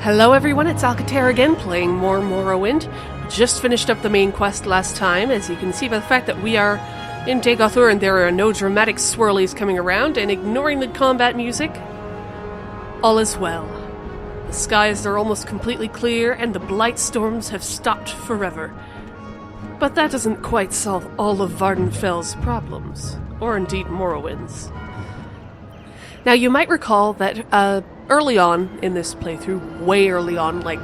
Hello everyone, it's Alcater again, playing more Morrowind. Just finished up the main quest last time, as you can see by the fact that we are in Dagothur and there are no dramatic swirlies coming around, and ignoring the combat music, all is well. The skies are almost completely clear, and the blight storms have stopped forever. But that doesn't quite solve all of Vvardenfell's problems, or indeed Morrowind's. Now, you might recall that early on in this playthrough, way early on, like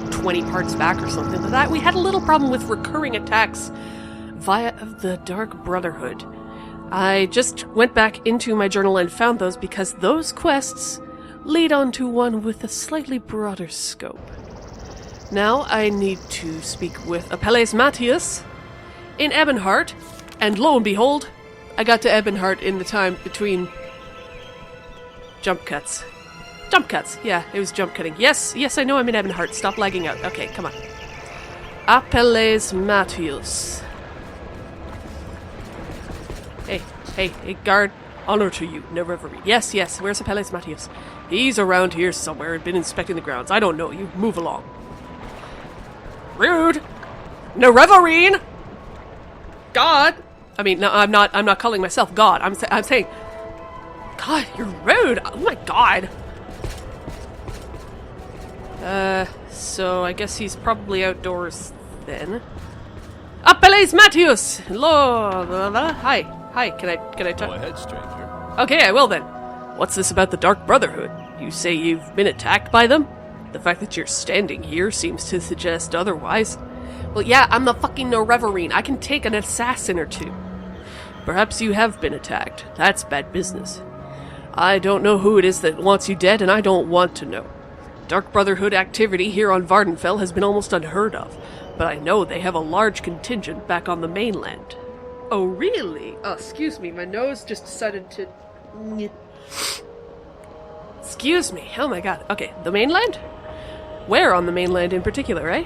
20 parts back or something like that, we had a little problem with recurring attacks via the Dark Brotherhood. I just went back into my journal and found those because those quests lead on to one with a slightly broader scope. Now I need to speak with Apelles Matthias in Ebonheart, and lo and behold, I got to Ebonheart in the time between jump cuts. Jump cuts, yeah, it was jump cutting. Yes, I know I'm in Ebonheart. Stop lagging out. Okay, come on. Apelles Matthias. Hey, guard. Honor to you, no reverie. Yes, where's Apelles Matthias? He's around here somewhere and been inspecting the grounds. I don't know you. Move along. Rude! No reverine! God! I mean, no, I'm not calling myself God. I'm saying, God, you're rude! Oh my God! So I guess he's probably outdoors then. Apelles Matthias! Hello! Hi, can I talk? Go ahead, stranger. Okay, I will then. What's this about the Dark Brotherhood? You say you've been attacked by them? The fact that you're standing here seems to suggest otherwise. Well, yeah, I'm the fucking no reverine. I can take an assassin or two. Perhaps you have been attacked. That's bad business. I don't know who it is that wants you dead, and I don't want to know. Dark Brotherhood activity here on Vvardenfell has been almost unheard of, but I know they have a large contingent back on the mainland. Oh, really? Oh, excuse me, my nose just decided to... Excuse me, oh my God. Okay, the mainland? Where on the mainland in particular, eh?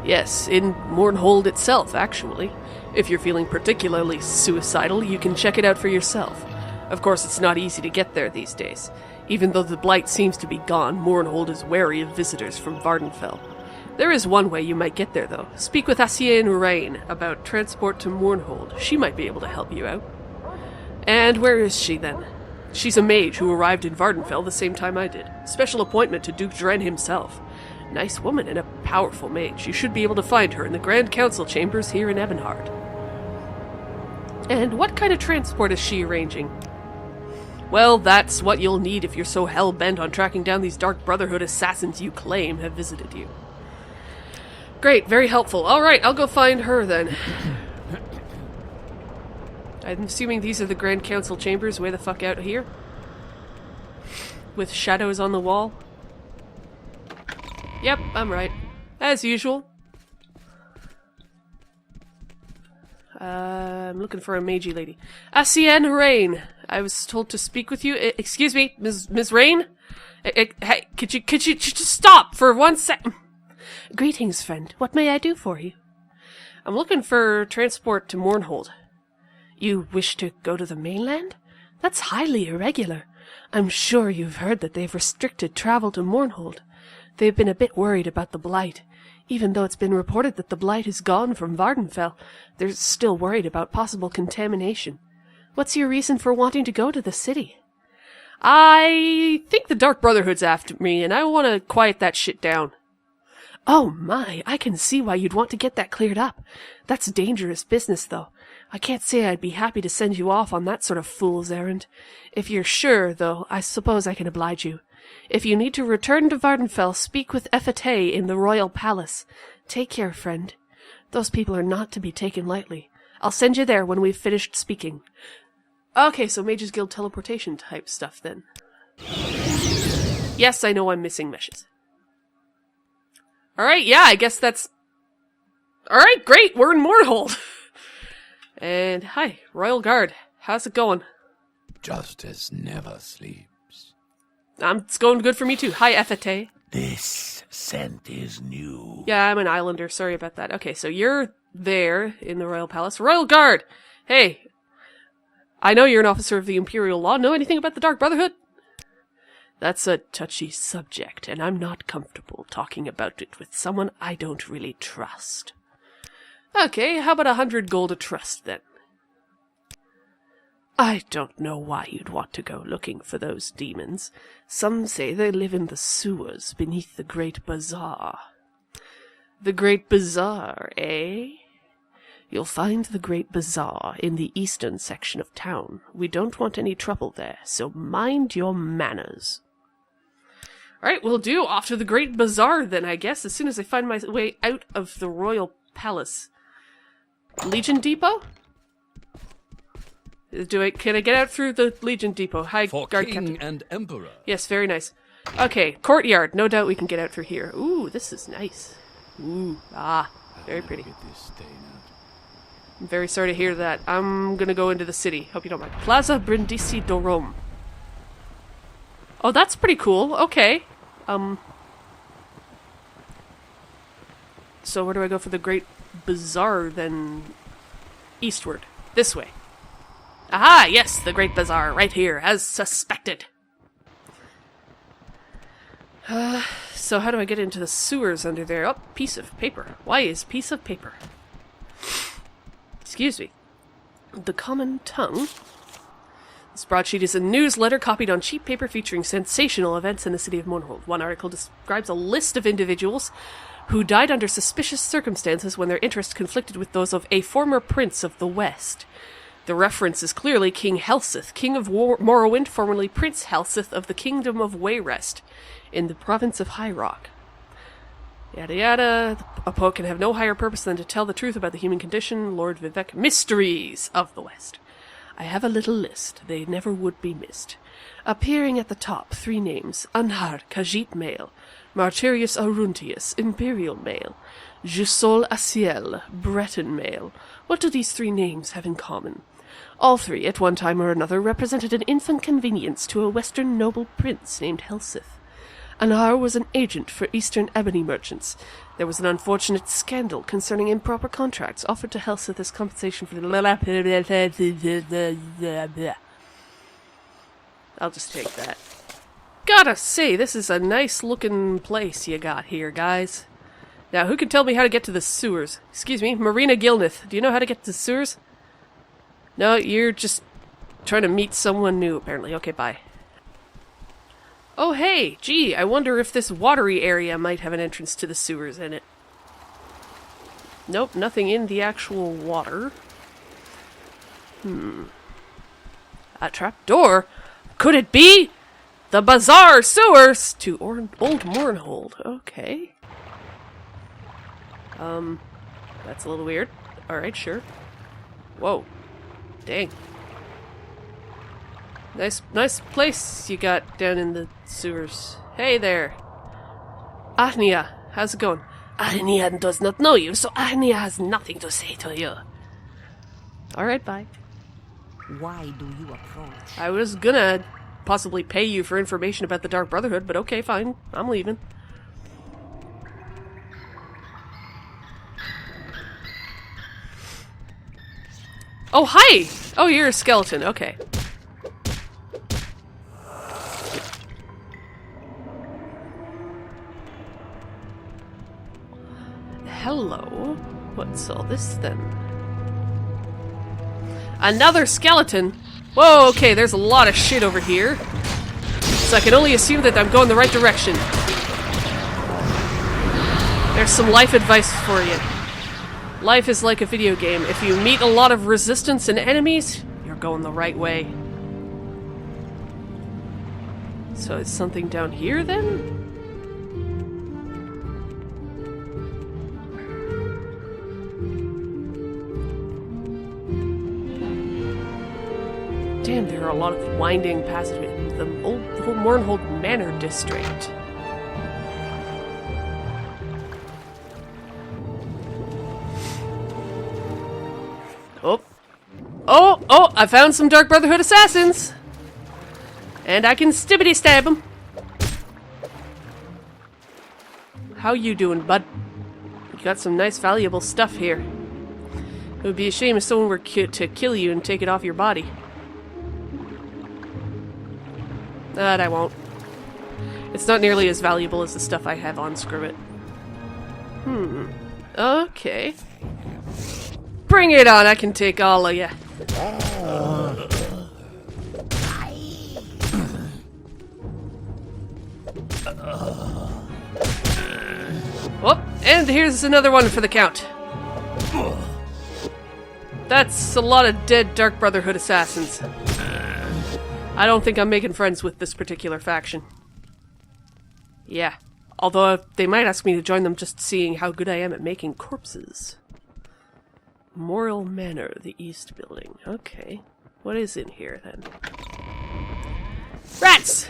Yes, in Mournhold itself, actually. If you're feeling particularly suicidal, you can check it out for yourself. Of course, it's not easy to get there these days. Even though the blight seems to be gone, Mournhold is wary of visitors from Vvardenfell. There is one way you might get there, though. Speak with Asienne Rain about transport to Mournhold. She might be able to help you out. And where is she, then? She's a mage who arrived in Vvardenfell the same time I did. Special appointment to Duke Dren himself. Nice woman and a powerful mage. You should be able to find her in the Grand Council chambers here in Ebonheart. And what kind of transport is she arranging? Well, that's what you'll need if you're so hell-bent on tracking down these Dark Brotherhood assassins you claim have visited you. Great, very helpful. Alright, I'll go find her then. I'm assuming these are the Grand Council chambers way the fuck out here? With shadows on the wall? Yep, I'm right. As usual. I'm looking for a magey lady. Asienne Rain. I was told to speak with you. Excuse me, Ms. Rain? Hey, could you just stop for 1 second? Greetings, friend. What may I do for you? I'm looking for transport to Mournhold. You wish to go to the mainland? That's highly irregular. I'm sure you've heard that they've restricted travel to Mournhold. They've been a bit worried about the blight. Even though it's been reported that the blight is gone from Vvardenfell, they're still worried about possible contamination. What's your reason for wanting to go to the city? I think the Dark Brotherhood's after me, and I want to quiet that shit down. Oh my, I can see why you'd want to get that cleared up. That's dangerous business, though. I can't say I'd be happy to send you off on that sort of fool's errand. If you're sure, though, I suppose I can oblige you. If you need to return to Vvardenfell, speak with Efate in the Royal Palace. Take care, friend. Those people are not to be taken lightly. I'll send you there when we've finished speaking. Okay, so Mages Guild teleportation type stuff, then. Yes, I know I'm missing meshes. Alright, yeah, I guess that's... Alright, great, we're in Mournhold! And, hi, Royal Guard. How's it going? Justice never sleeps. It's going good for me too. Hi, Efate. This scent is new. Yeah, I'm an islander. Sorry about that. Okay, so you're there in the Royal Palace. Royal Guard! Hey, I know you're an officer of the Imperial Law. Know anything about the Dark Brotherhood? That's a touchy subject, and I'm not comfortable talking about it with someone I don't really trust. Okay, how about 100 gold a trust, then? I don't know why you'd want to go looking for those demons. Some say they live in the sewers beneath the Great Bazaar. The Great Bazaar, eh? You'll find the Great Bazaar in the eastern section of town. We don't want any trouble there, so mind your manners. Alright, we'll do. Off to the Great Bazaar, then, I guess, as soon as I find my way out of the Royal Palace. Legion Depot? Can I get out through the Legion Depot? Hi, For guard King captain. and Emperor. Yes, very nice. Okay, courtyard. No doubt we can get out through here. Ooh, this is nice. Ooh, very pretty. Get this stain out. I'm very sorry to hear that. I'm gonna go into the city. Hope you don't mind. Plaza Brindisi do Rome. Oh, that's pretty cool. Okay. So where do I go for the Great Bazaar, then? Eastward. This way. Aha! Yes, the Great Bazaar, right here, as suspected. So how do I get into the sewers under there? Oh, piece of paper. Why is piece of paper? Excuse me. The Common Tongue. This broadsheet is a newsletter copied on cheap paper featuring sensational events in the city of Morrowind. One article describes a list of individuals who died under suspicious circumstances when their interests conflicted with those of a former prince of the West. The reference is clearly King Helseth, king of Morrowind, formerly Prince Helseth of the Kingdom of Wayrest, in the province of High Rock. Yada yada. A poet can have no higher purpose than to tell the truth about the human condition. Lord Vivek. Mysteries of the West. I have a little list. They never would be missed. Appearing at the top, 3 names. Anhar, Khajiit male. Martyrius Aruntius, Imperial male. Jusol Asiel, Breton male. What do these 3 names have in common? All 3, at one time or another, represented an infant convenience to a western noble prince named Helseth. Anhar was an agent for eastern ebony merchants. There was an unfortunate scandal concerning improper contracts offered to Helseth as compensation for the... I'll just take that. Gotta say, this is a nice looking place you got here, guys. Now, who can tell me how to get to the sewers? Excuse me, Marina Gilnith, do you know how to get to the sewers? No, you're just trying to meet someone new, apparently. Okay, bye. Oh, hey, gee, I wonder if this watery area might have an entrance to the sewers in it. Nope, nothing in the actual water. A trapdoor? Could it be? The Bazaar Sewers to Old Mornhold. Okay. That's a little weird. Alright, sure. Whoa. Dang. Nice place you got down in the sewers. Hey there. Ahnia, how's it going? Ahnia does not know you, so Ahnia has nothing to say to you. Alright, bye. Why do you approach? I was gonna possibly pay you for information about the Dark Brotherhood, but okay, fine. I'm leaving. Oh, hi! Oh, you're a skeleton. Okay. Hello. What's all this, then? Another skeleton? Whoa, okay, there's a lot of shit over here. So I can only assume that I'm going the right direction. There's some life advice for you. Life is like a video game. If you meet a lot of resistance and enemies, you're going the right way. So it's something down here, then? Damn, there are a lot of winding passages in the old Mornhold Manor district. Oh, I found some Dark Brotherhood assassins! And I can stibbity stab them. How you doing, bud? You got some nice valuable stuff here. It would be a shame if someone were to kill you and take it off your body. But I won't. It's not nearly as valuable as the stuff I have on Screw It. Okay. Bring it on, I can take all of ya. Oh, and here's another one for the count. That's a lot of dead Dark Brotherhood assassins. I don't think I'm making friends with this particular faction. Yeah. Although they might ask me to join them just seeing how good I am at making corpses. Memorial Manor, the East Building. Okay. What is in here, then? Rats!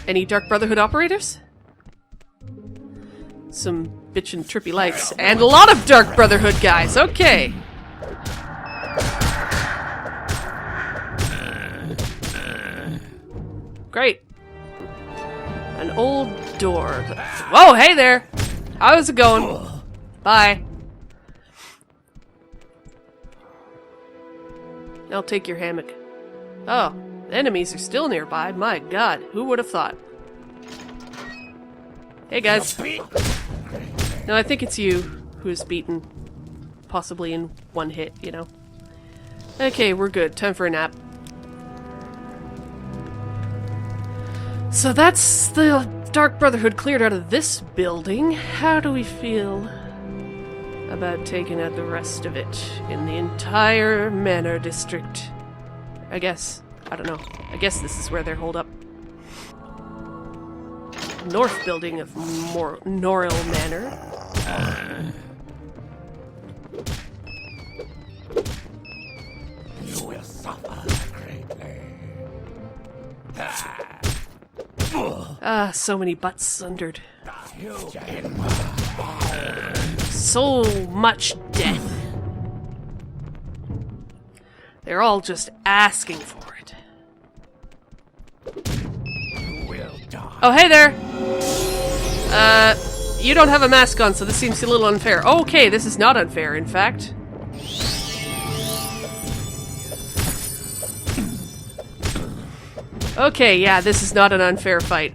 Any Dark Brotherhood operators? Some bitchin' trippy lights. And a lot of Dark Brotherhood guys! Okay! Great. An old door. Whoa, hey there! How's it going? Bye. I'll take your hammock. Oh, the enemies are still nearby. My god, who would have thought? Hey guys. No, I think it's you who's beaten. Possibly in one hit, you know. Okay, we're good. Time for a nap. So that's the Dark Brotherhood cleared out of this building. How do we feel about taking out the rest of it in the entire Manor District? I guess. I don't know. I guess this is where they're holed up. North building of Norrell Manor. You will suffer greatly. Ah, so many butts sundered. So much death. They're all just asking for it. You will die. Oh, hey there! You don't have a mask on, so this seems a little unfair. Okay, this is not unfair, in fact. Okay, yeah, this is not an unfair fight.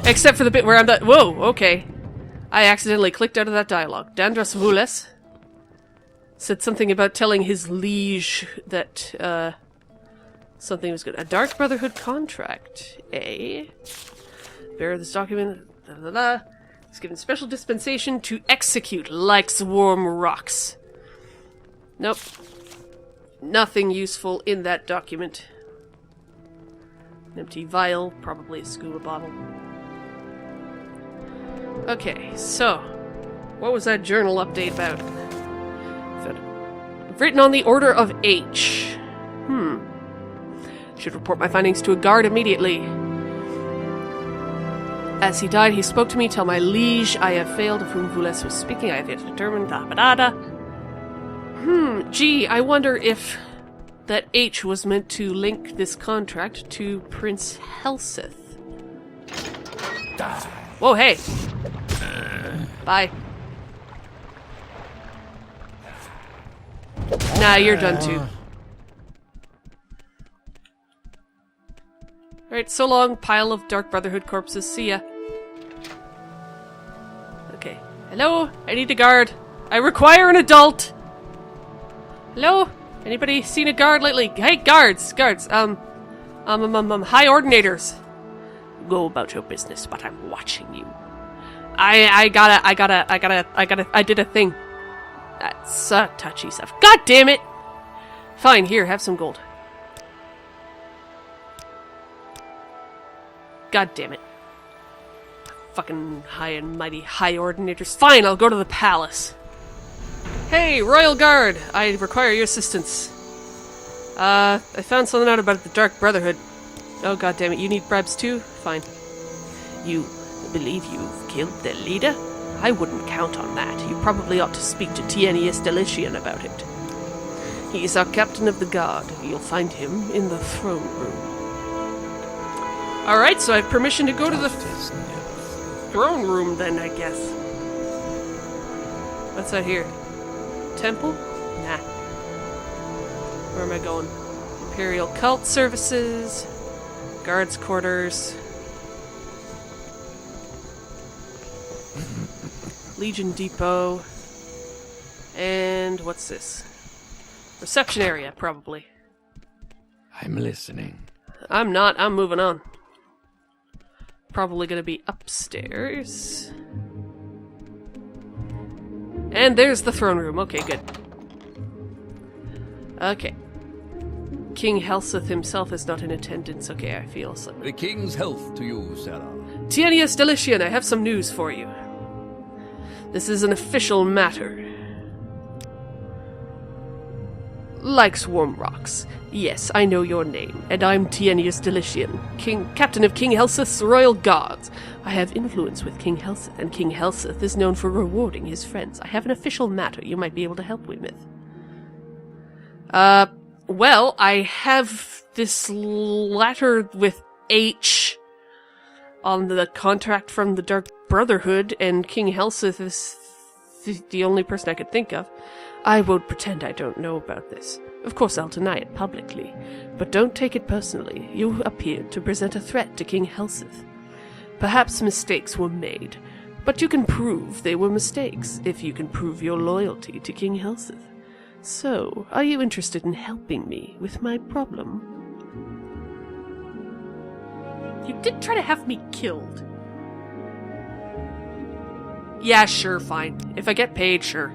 Except for the bit where I'm done. Whoa, okay. I accidentally clicked out of that dialogue. Dandras Vules said something about telling his liege that, something was good. A Dark Brotherhood contract, eh? Bearer this document, blah, blah, blah. He's given special dispensation to execute like swarm rocks. Nope. Nothing useful in that document. An empty vial, probably a scuba bottle. Okay, so, what was that journal update about? Written on the Order of H. Should report my findings to a guard immediately. As he died, he spoke to me, tell my liege I have failed, of whom Vules was speaking, I have yet determined, gee, I wonder if that H was meant to link this contract to Prince Helseth. Whoa, hey! Bye. Nah, you're done too. Alright, so long, pile of Dark Brotherhood corpses. See ya. Okay. Hello? I need a guard. I require an adult! Hello? Anybody seen a guard lately? Hey, guards! Guards, high ordinators. Go about your business, but I'm watching you. I did a thing. That's touchy stuff. God damn it! Fine, here, have some gold. God damn it. Fucking high and mighty high ordinators. Fine, I'll go to the palace. Hey, Royal Guard! I require your assistance. I found something out about the Dark Brotherhood. Oh, god damn it, you need bribes too? Fine. You believe you've killed their leader? I wouldn't count on that. You probably ought to speak to Tienius Delician about it. He is our captain of the guard. You'll find him in the throne room. Alright, so I have permission to go to the throne room then, I guess. What's that here? Temple? Nah. Where am I going? Imperial Cult Services. Guards' quarters. Legion Depot. And what's this? Reception area, probably. I'm listening. I'm not. I'm moving on. Probably gonna be upstairs. And there's the throne room. Okay, good. Okay. King Helseth himself is not in attendance. Okay, I feel so. The king's health to you, Sarah. Tienius Delician, I have some news for you. This is an official matter. Like Swarm Rocks. Yes, I know your name, and I'm Tienius Delician, Captain of King Helseth's Royal Guards. I have influence with King Helseth, and King Helseth is known for rewarding his friends. I have an official matter you might be able to help me with. Well, I have this letter with H on the contract from the Dark Brotherhood, and King Helseth is the only person I could think of. I won't pretend I don't know about this. Of course, I'll deny it publicly, but don't take it personally. You appeared to present a threat to King Helseth. Perhaps mistakes were made, but you can prove they were mistakes if you can prove your loyalty to King Helseth. So, are you interested in helping me with my problem? You did try to have me killed. Yeah, sure, fine. If I get paid, sure.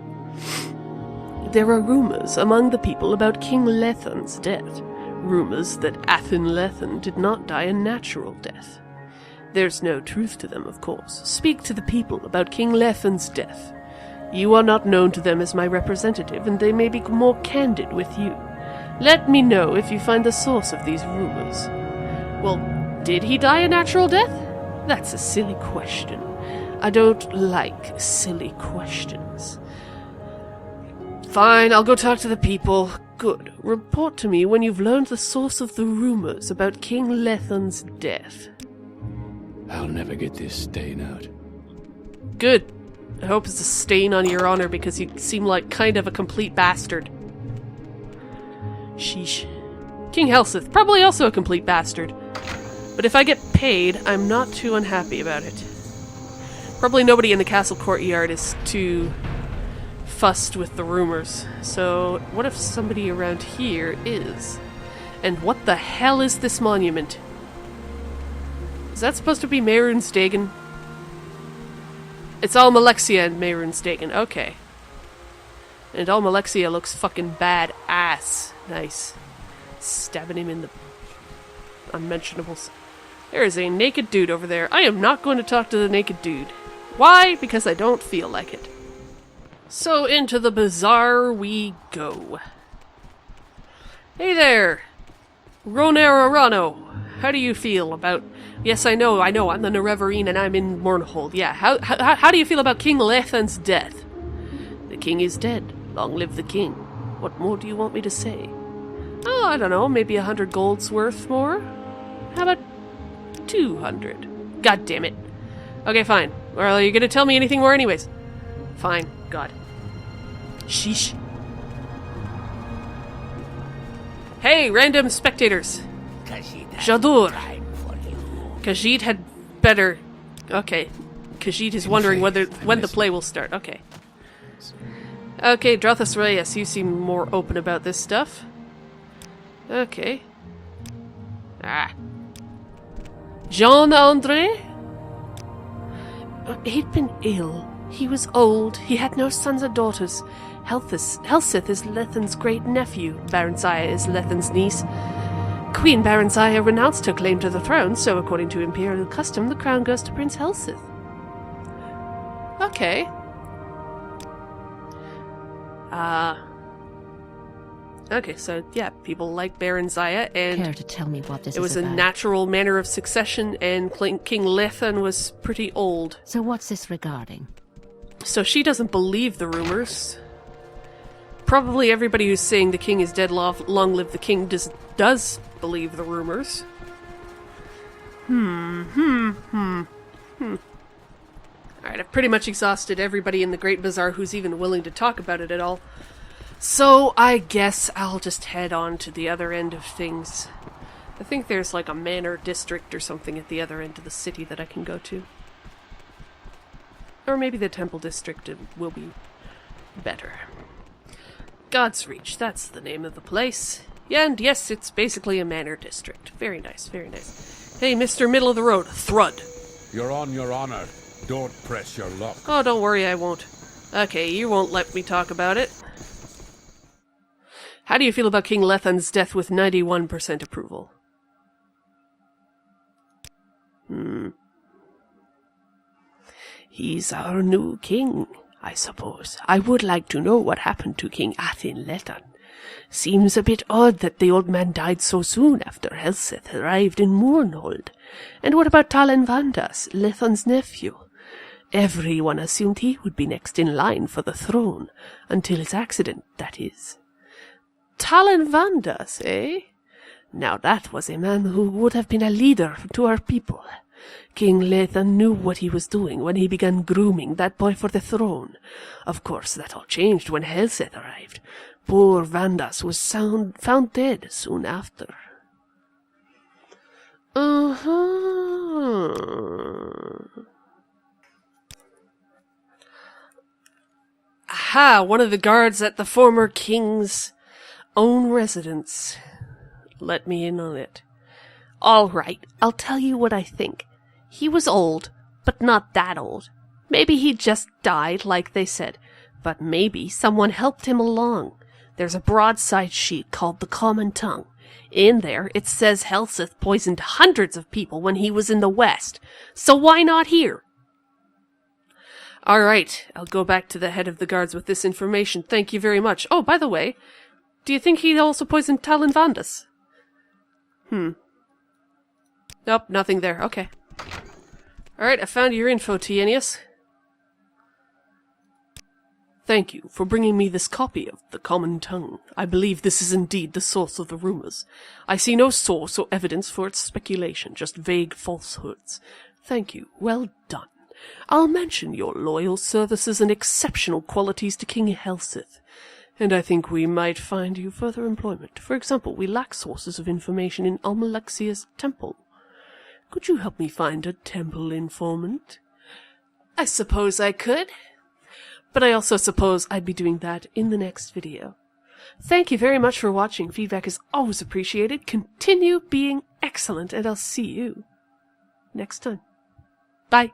There are rumors among the people about King Lethan's death. Rumors that Athen Lethan did not die a natural death. There's no truth to them, of course. Speak to the people about King Lethan's death. You are not known to them as my representative, and they may be more candid with you. Let me know if you find the source of these rumors. Well, did he die a natural death? That's a silly question. I don't like silly questions. Fine, I'll go talk to the people. Good. Report to me when you've learned the source of the rumors about King Lethan's death. I'll never get this stain out. Good. I hope it's a stain on your honor because you seem like kind of a complete bastard. Sheesh. King Helseth, probably also a complete bastard. But if I get paid, I'm not too unhappy about it. Probably nobody in the castle courtyard is too fussed with the rumors. So, what if somebody around here is? And what the hell is this monument? Is that supposed to be Mehrunes Dagon? It's Almalexia and Mehrunes Dagon. Okay. And Almalexia looks fucking badass. Nice. Stabbing him in the unmentionables. There is a naked dude over there. I am not going to talk to the naked dude. Why? Because I don't feel like it. So into the bazaar we go. Hey there! Ronerarano. How do you feel about... Yes, I know, I'm the Nerevarine and I'm in Mournhold. Yeah, how do you feel about King Lethan's death? The king is dead. Long live the king. What more do you want me to say? Oh, I don't know, maybe 100 gold's worth more? How about 200? God damn it. Okay, fine. Well, are you gonna tell me anything more anyways? Fine. God. Sheesh. Hey, random spectators. Jadur. Khajiit had better... Okay. Khajiit is wondering when the play will start. Okay. Okay, Drothus Reyes, you seem more open about this stuff. Okay. Ah. Jean-André? He'd been ill. He was old. He had no sons or daughters. Helseth is Lethan's great-nephew. Barenziah is Lethan's niece. Queen Barenziah renounced her claim to the throne, so according to Imperial custom, the crown goes to Prince Helseth. Okay. Okay, so yeah, people like Barenziah, and Care to tell me what this it was is a about? natural manner of succession, and King Lethan was pretty old. So what's this regarding? So she doesn't believe the rumors. Probably everybody who's saying the king is dead, long live the king, does believe the rumors. Alright, I've pretty much exhausted everybody in the Great Bazaar who's even willing to talk about it at all. So I guess I'll just head on to the other end of things. I think there's like a manor district or something at the other end of the city that I can go to. Or maybe the temple district will be better. God's Reach, that's the name of the place. Yeah, and yes, it's basically a manor district. Very nice, very nice. Hey, Mr. Middle of the Road, Thrud. You're on your honor. Don't press your luck. Oh, don't worry, I won't. Okay, you won't let me talk about it. How do you feel about King Lethan's death with 91% approval? He's our new king, I suppose. I would like to know what happened to King Athin Lethan. Seems a bit odd that the old man died so soon after Helseth arrived in Mournhold. And what about Talon Vandas, Lethan's nephew? Everyone assumed he would be next in line for the throne, until his accident, that is. Talon Vandas, eh? Now that was a man who would have been a leader to our people. King Lethan knew what he was doing when he began grooming that boy for the throne. Of course, that all changed when Helseth arrived. Poor Vandas was found dead soon after. Aha, one of the guards at the former king's own residence. Let me in on it. All right, I'll tell you what I think. He was old, but not that old. Maybe he just died, like they said, but maybe someone helped him along. There's a broadside sheet called The Common Tongue. In there, it says Helseth poisoned hundreds of people when he was in the West. So why not here? All right, I'll go back to the head of the guards with this information. Thank you very much. Oh, by the way, do you think he also poisoned Talon Vandas? Nope, nothing there. Okay. Alright, I found your info, Tienius. Thank you for bringing me this copy of The Common Tongue. I believe this is indeed the source of the rumors. I see no source or evidence for its speculation, just vague falsehoods. Thank you. Well done. I'll mention your loyal services and exceptional qualities to King Helseth. And I think we might find you further employment. For example, we lack sources of information in Almalexia's temple. Could you help me find a temple informant? I suppose I could. But I also suppose I'd be doing that in the next video. Thank you very much for watching. Feedback is always appreciated. Continue being excellent, and I'll see you next time. Bye.